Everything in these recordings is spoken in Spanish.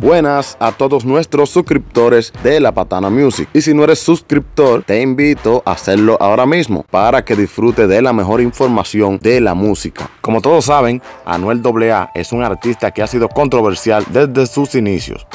Buenas a todos nuestros suscriptores de La Patana Music. Y si no eres suscriptor, te invito a hacerlo ahora mismo para que disfrute de la mejor información de la música. Como todos saben, Anuel AA es un artista que ha sido controversial desde sus inicios.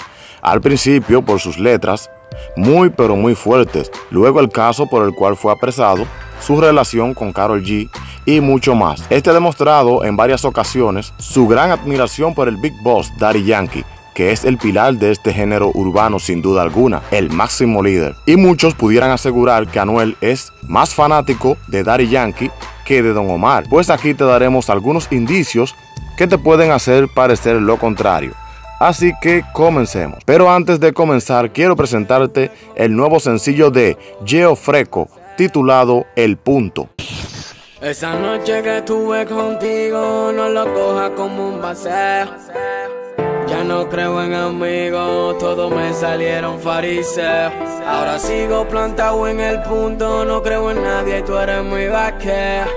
Al principio por sus letras, muy fuertes. Luego el caso por el cual fue apresado, su relación con Karol G y mucho más. Este ha demostrado en varias ocasiones su gran admiración por el Big Boss Daddy Yankee, que es el pilar de este género urbano sin duda alguna, el máximo líder. Y muchos pudieran asegurar que Anuel es más fanático de Daddy Yankee que de Don Omar. Pues aquí te daremos algunos indicios que te pueden hacer parecer lo contrario. Así que comencemos. Pero antes de comenzar, quiero presentarte el nuevo sencillo de Geo Freco, titulado El Punto. Esa noche que estuve contigo, no lo cojas como un paseo. Ya no creo en amigos, todos me salieron fariseos. Ahora sigo plantado en el punto, no creo en nadie y tú eres muy vaquea.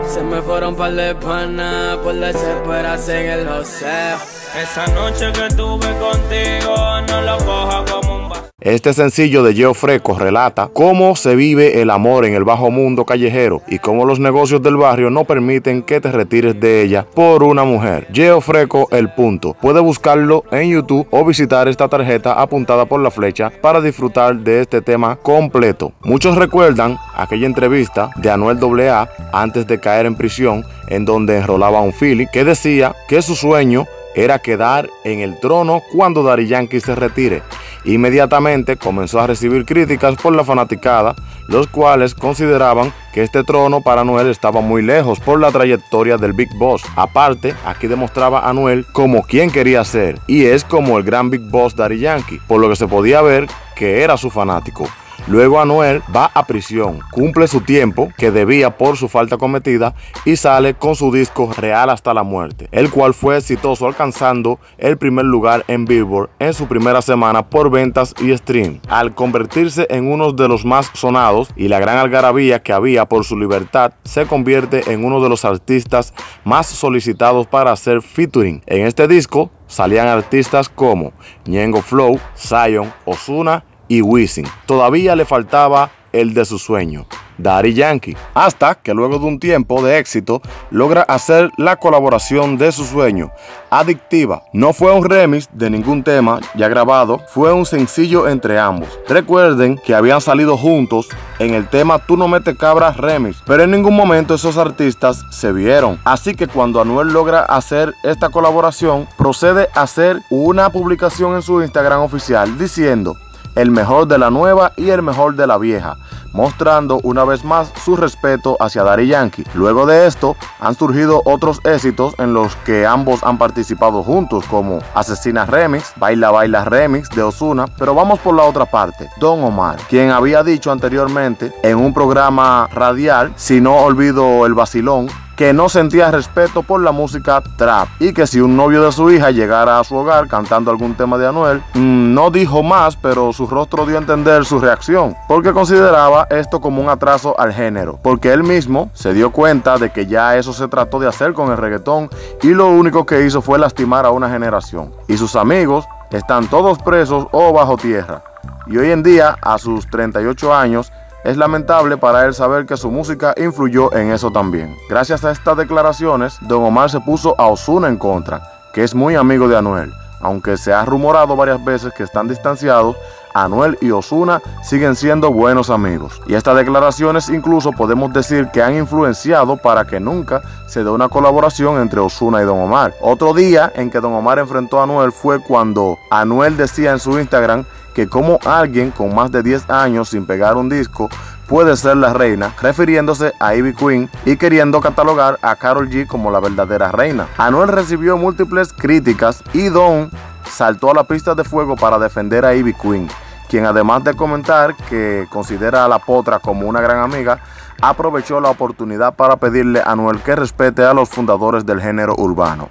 Se me fueron par de panas por desesperarse en el joseo. Esa noche que estuve contigo, no lo cojas como un vacío. Este sencillo de Geo Freco relata cómo se vive el amor en el bajo mundo callejero y cómo los negocios del barrio no permiten que te retires de ella por una mujer. Geo Freco, El Punto. Puedes buscarlo en YouTube o visitar esta tarjeta apuntada por la flecha para disfrutar de este tema completo. Muchos recuerdan aquella entrevista de Anuel AA antes de caer en prisión, en donde enrolaba a un Philly que decía que su sueño era quedar en el trono cuando Daddy Yankee se retire. Inmediatamente comenzó a recibir críticas por la fanaticada, los cuales consideraban que este trono para Anuel estaba muy lejos por la trayectoria del Big Boss. Aparte, aquí demostraba a Anuel como quien quería ser, y es como el gran Big Boss Daddy Yankee, por lo que se podía ver que era su fanático. Luego Anuel va a prisión, cumple su tiempo que debía por su falta cometida y sale con su disco Real hasta la muerte, el cual fue exitoso, alcanzando el primer lugar en Billboard en su primera semana por ventas y stream, al convertirse en uno de los más sonados, y la gran algarabía que había por su libertad se convierte en uno de los artistas más solicitados para hacer featuring. En este disco salían artistas como Ñengo Flow, Zion, Ozuna y Wisin. Todavía le faltaba el de su sueño, Daddy Yankee, hasta que luego de un tiempo de éxito logra hacer la colaboración de su sueño, Adictiva. No fue un remix de ningún tema ya grabado, fue un sencillo entre ambos. Recuerden que habían salido juntos en el tema Tú no metes cabras remix, pero en ningún momento esos artistas se vieron. Así que cuando Anuel logra hacer esta colaboración, procede a hacer una publicación en su Instagram oficial diciendo: el mejor de la nueva y el mejor de la vieja, mostrando una vez más su respeto hacia Daddy Yankee. Luego de esto han surgido otros éxitos en los que ambos han participado juntos, como Asesina Remix, Baila Baila Remix de Ozuna. Pero vamos por la otra parte, Don Omar, quien había dicho anteriormente en un programa radial, Si no olvido el vacilón, que no sentía respeto por la música trap y que si un novio de su hija llegara a su hogar cantando algún tema de Anuel, no dijo más, pero su rostro dio a entender su reacción, porque consideraba esto como un atraso al género, porque él mismo se dio cuenta de que ya eso se trató de hacer con el reggaetón y lo único que hizo fue lastimar a una generación, y sus amigos están todos presos o bajo tierra, y hoy en día, a sus 38 años, es lamentable para él saber que su música influyó en eso también. Gracias a estas declaraciones, Don Omar se puso a Ozuna en contra, que es muy amigo de Anuel. Aunque se ha rumorado varias veces que están distanciados, Anuel y Ozuna siguen siendo buenos amigos. Y estas declaraciones incluso podemos decir que han influenciado para que nunca se dé una colaboración entre Ozuna y Don Omar. Otro día en que Don Omar enfrentó a Anuel fue cuando Anuel decía en su Instagram que como alguien con más de 10 años sin pegar un disco puede ser la reina, refiriéndose a Ivy Queen y queriendo catalogar a Karol G como la verdadera reina. Anuel recibió múltiples críticas y Don saltó a la pista de fuego para defender a Ivy Queen, quien además de comentar que considera a la potra como una gran amiga, aprovechó la oportunidad para pedirle a Anuel que respete a los fundadores del género urbano.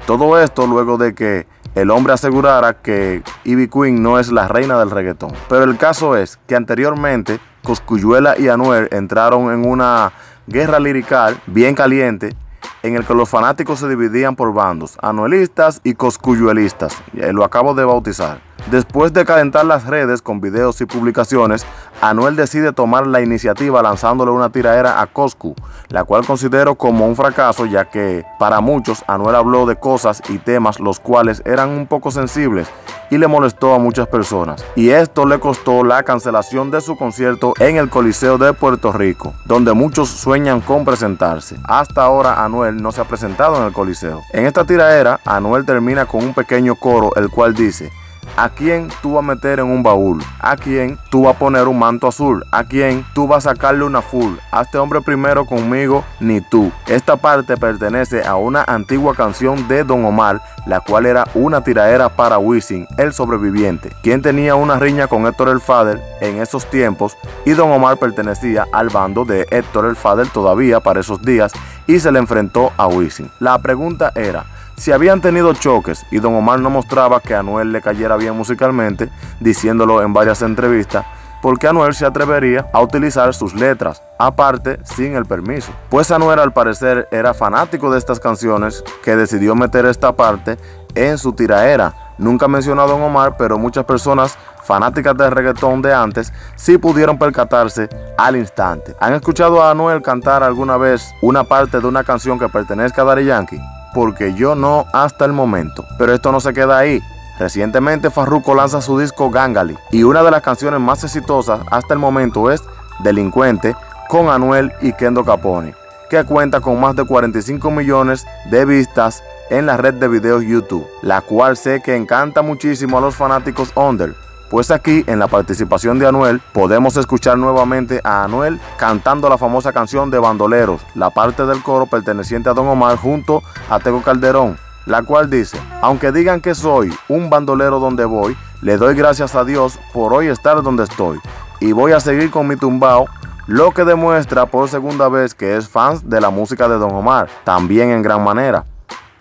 Todo esto luego de que el hombre asegurara que Ivy Queen no es la reina del reggaetón. Pero el caso es que anteriormente Cosculluela y Anuel entraron en una guerra lirical bien caliente en el que los fanáticos se dividían por bandos, anuelistas y cosculluelistas, lo acabo de bautizar. Después de calentar las redes con videos y publicaciones, Anuel decide tomar la iniciativa lanzándole una tiraera a Coscu, la cual considero como un fracaso, ya que para muchos Anuel habló de cosas y temas los cuales eran un poco sensibles y le molestó a muchas personas, y esto le costó la cancelación de su concierto en el Coliseo de Puerto Rico, donde muchos sueñan con presentarse. Hasta ahora Anuel no se ha presentado en el Coliseo. En esta tiraera, Anuel termina con un pequeño coro, el cual dice: ¿a quién tú vas a meter en un baúl? ¿A quién tú vas a poner un manto azul? ¿A quién tú vas a sacarle una full? A este hombre primero conmigo, ni tú. Esta parte pertenece a una antigua canción de Don Omar, la cual era una tiraera para Wisin, el sobreviviente, quien tenía una riña con Héctor el Father en esos tiempos, y Don Omar pertenecía al bando de Héctor el Father todavía para esos días, y se le enfrentó a Wisin. La pregunta era: si habían tenido choques, y Don Omar no mostraba que a Anuel le cayera bien musicalmente, diciéndolo en varias entrevistas, ¿por qué Anuel se atrevería a utilizar sus letras, aparte sin el permiso? Pues Anuel al parecer era fanático de estas canciones, que decidió meter esta parte en su tiraera. Nunca mencionó a Don Omar, pero muchas personas fanáticas del reggaetón de antes sí pudieron percatarse al instante. ¿Han escuchado a Anuel cantar alguna vez una parte de una canción que pertenezca a Daddy Yankee? Porque yo no hasta el momento. Pero esto no se queda ahí. Recientemente Farruko lanza su disco Gangali, y una de las canciones más exitosas hasta el momento es Delincuente, con Anuel y Kendo Capone, que cuenta con más de 45 millones de vistas en la red de videos YouTube, la cual sé que encanta muchísimo a los fanáticos under. Pues aquí, en la participación de Anuel, podemos escuchar nuevamente a Anuel cantando la famosa canción de Bandoleros, la parte del coro perteneciente a Don Omar junto a Tego Calderón, la cual dice: aunque digan que soy un bandolero donde voy, le doy gracias a Dios por hoy estar donde estoy, y voy a seguir con mi tumbao, lo que demuestra por segunda vez que es fan de la música de Don Omar, también en gran manera.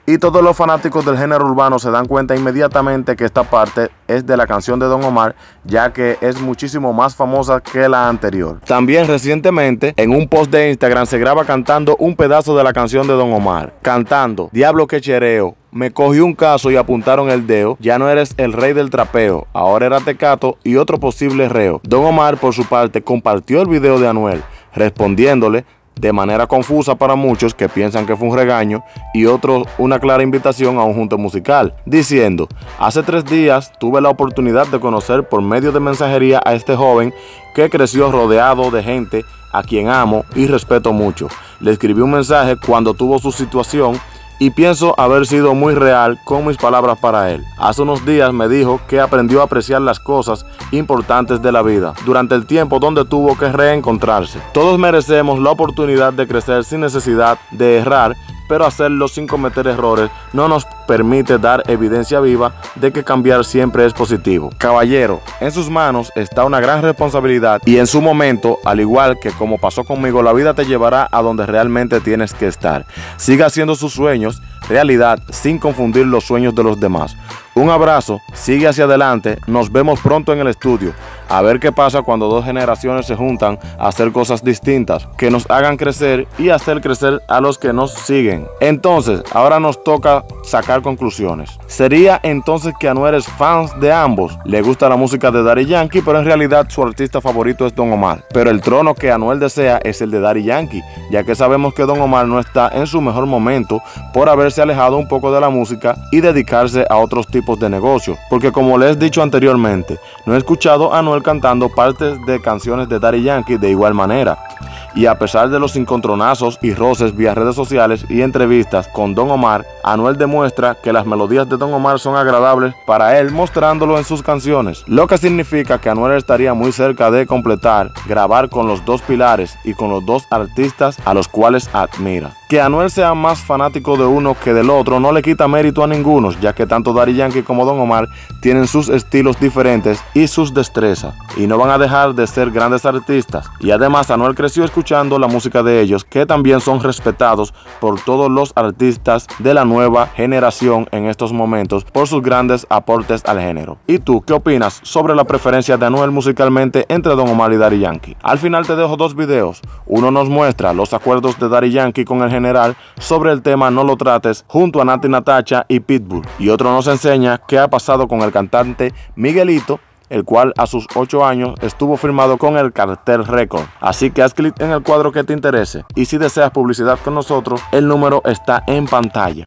Y todos los fanáticos del género urbano se dan cuenta inmediatamente que esta parte es de la canción de Don Omar, ya que es muchísimo más famosa que la anterior. También recientemente, en un post de Instagram, se graba cantando un pedazo de la canción de Don Omar, cantando: diablo que chereo, me cogió un caso y apuntaron el dedo, ya no eres el rey del trapeo, ahora era Tecato y otro posible reo. Don Omar, por su parte, compartió el video de Anuel, respondiéndole de manera confusa para muchos que piensan que fue un regaño, y otros una clara invitación a un junte musical, diciendo: hace 3 días tuve la oportunidad de conocer por medio de mensajería a este joven que creció rodeado de gente a quien amo y respeto mucho. Le escribí un mensaje cuando tuvo su situación y pienso haber sido muy real con mis palabras para él. Hace unos días me dijo que aprendió a apreciar las cosas importantes de la vida durante el tiempo donde tuvo que reencontrarse. Todos merecemos la oportunidad de crecer sin necesidad de errar, pero hacerlo sin cometer errores no nos permite dar evidencia viva de que cambiar siempre es positivo. Caballero, en sus manos está una gran responsabilidad, y en su momento, al igual que como pasó conmigo, la vida te llevará a donde realmente tienes que estar. Siga haciendo sus sueños realidad sin confundir los sueños de los demás. Un abrazo, sigue hacia adelante, nos vemos pronto en el estudio. A ver qué pasa cuando 2 generaciones se juntan a hacer cosas distintas, que nos hagan crecer y hacer crecer a los que nos siguen. Entonces, ahora nos toca sacar conclusiones. ¿Sería entonces que Anuel es fan de ambos? Le gusta la música de Daddy Yankee, pero en realidad su artista favorito es Don Omar. Pero el trono que Anuel desea es el de Daddy Yankee, ya que sabemos que Don Omar no está en su mejor momento por haberse alejado un poco de la música y dedicarse a otros tipos de negocios. Porque como les he dicho anteriormente, no he escuchado a Anuel cantando partes de canciones de Daddy Yankee de igual manera. Y a pesar de los encontronazos y roces vía redes sociales y entrevistas con Don Omar, Anuel demuestra que las melodías de Don Omar son agradables para él, mostrándolo en sus canciones, lo que significa que Anuel estaría muy cerca de completar, grabar con los 2 pilares y con los 2 artistas a los cuales admira. Que Anuel sea más fanático de uno que del otro no le quita mérito a ninguno, ya que tanto Daddy Yankee como Don Omar tienen sus estilos diferentes y sus destrezas. y no van a dejar de ser grandes artistas. Y además Anuel creció escuchando la música de ellos, que también son respetados por todos los artistas de la nueva generación en estos momentos por sus grandes aportes al género. ¿Y tú qué opinas sobre la preferencia de Anuel musicalmente entre Don Omar y Daddy Yankee? Al final te dejo dos videos. Uno nos muestra los acuerdos de Daddy Yankee con el general sobre el tema No lo trates junto a Natti Natasha y Pitbull, y otro nos enseña qué ha pasado con el cantante Miguelito, el cual a sus 8 años estuvo firmado con el Cartel Record. Así que haz clic en el cuadro que te interese, y si deseas publicidad con nosotros, el número está en pantalla.